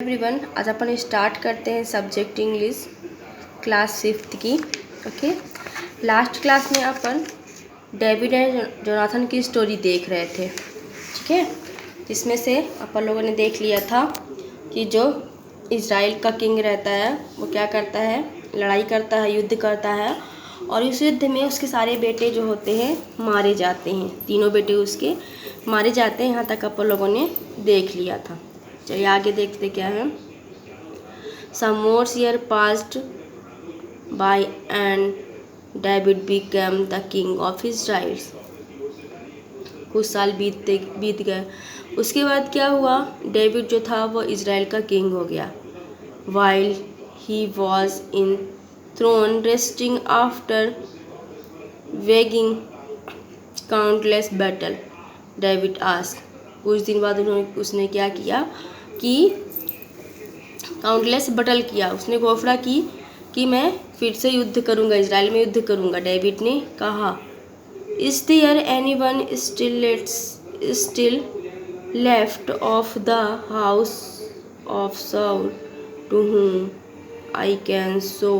Everyone, आज अपन start करते हैं सब्जेक्ट इंग्लिश क्लास 5th की। ओके, लास्ट क्लास में अपन डेविड एंड जोनाथन की स्टोरी देख रहे थे। ठीक है, इसमें से अपन लोगों ने देख लिया था कि जो इज़राइल का किंग रहता है वो क्या करता है, लड़ाई करता है, युद्ध करता है, और इस युद्ध में उसके सारे बेटे जो होते हैं मारे जाते हैं। तीनों बेटे उसके मारे जाते हैं। यहाँ तक अपन लोगों ने देख लिया था। चलिए आगे देखते क्या है। Some more years passed by and David became the king of Israel। कुछ साल बीत गए। उसके बाद क्या हुआ, डेविड जो था वो इज़राइल का किंग हो गया। While he was in throne resting after waging countless battle, David asked। कुछ दिन बाद उसने क्या किया कि काउंटलेस बटल किया, उसने घोषणा की कि मैं फिर से युद्ध करूंगा, इजराइल में युद्ध करूंगा। डेविड ने कहा, is there anyone still left of the house of Saul to whom I can show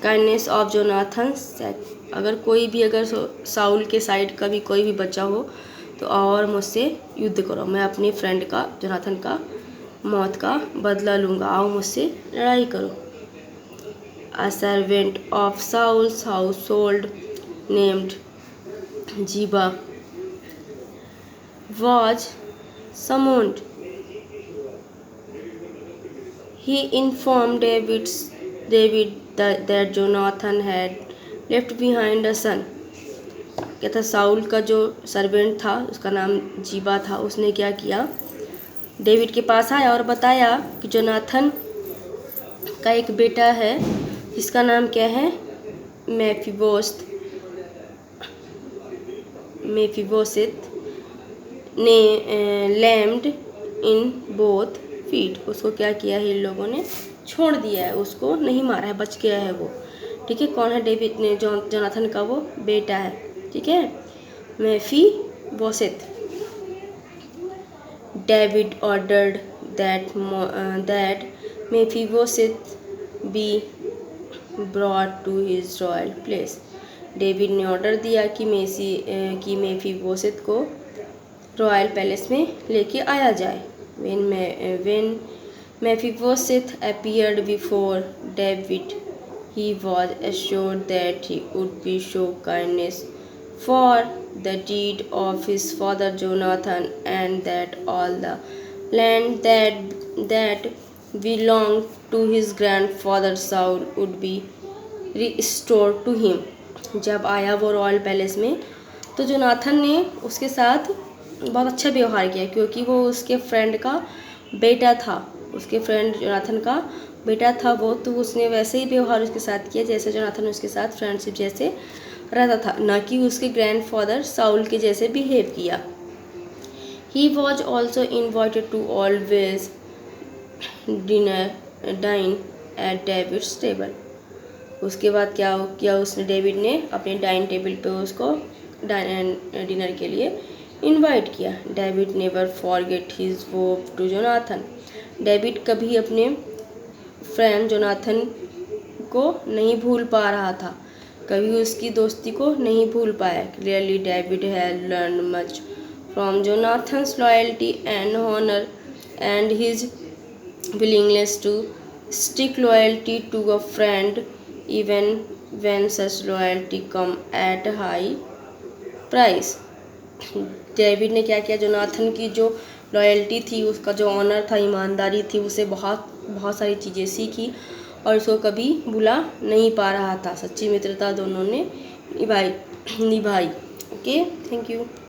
kindness of Jonathan said. अगर साउल के साइड का भी कोई भी बचा हो तो और मुझसे युद्ध करो, मैं अपने फ्रेंड का, जोनाथन का मौत का बदला लूँगा, आओ मुझसे लड़ाई करो। A servant of Saul's household named Ziba was summoned. He informed David that Jonathan had left behind a son। क्या था, साउल का जो सर्वेंट था उसका नाम जीबा था। उसने क्या किया, डेविड के पास आया और बताया कि जोनाथन का एक बेटा है जिसका नाम क्या है, मेफीबोशेत ने लैम्ड इन बोथ फीट। उसको क्या किया है, इन लोगों ने छोड़ दिया है, उसको नहीं मारा है, बच गया है वो। ठीक है, कौन है, डेविड ने जोनाथन का वो बेटा है। ठीक है, मेफीबोशेत। David ordered that Mephibosheth be brought to his royal place। David ने ऑर्डर दिया कि मेफीबोशेत को रॉयल पैलेस में लेके आया जाए। When Mephibosheth appeared before David, he was assured that he would be show kindness for the deed of his father Jonathan, and that all the land that belonged to his grandfather Saul would be restored to him। जब आया वो royal palace में तो Jonathan ने उसके साथ बहुत अच्छा व्यवहार किया, क्योंकि वो उसके फ्रेंड का बेटा था। उसके फ्रेंड जोनाथन का बेटा था वो, तो उसने वैसे ही व्यवहार उसके साथ किया जैसे जोनाथन उसके साथ फ्रेंडशिप जैसे रहता था, ना कि उसके ग्रैंडफादर साउल के जैसे बिहेव किया। He was also invited to always dine at David's table. उसके बाद क्या किया उसने, डेविड ने अपने डाइनिंग टेबल पे उसको डिनर के लिए इनवाइट किया। David never forget his vow to Jonathan. David कभी अपने फ्रेंड जोनाथन को नहीं भूल पा रहा था, कभी उसकी दोस्ती को नहीं भूल पाया। Clearly David had learn much from Jonathan's loyalty and honour and his willingness to stick loyalty to a friend even when such loyalty come at high price. David ने क्या किया, जोनाथन की जो लॉयल्टी थी, उसका जो ऑनर था, ईमानदारी थी, उसे बहुत सारी चीज़ें सीखी और उसको कभी भुला नहीं पा रहा था। सच्ची मित्रता दोनों ने निभाई। Okay, thank you.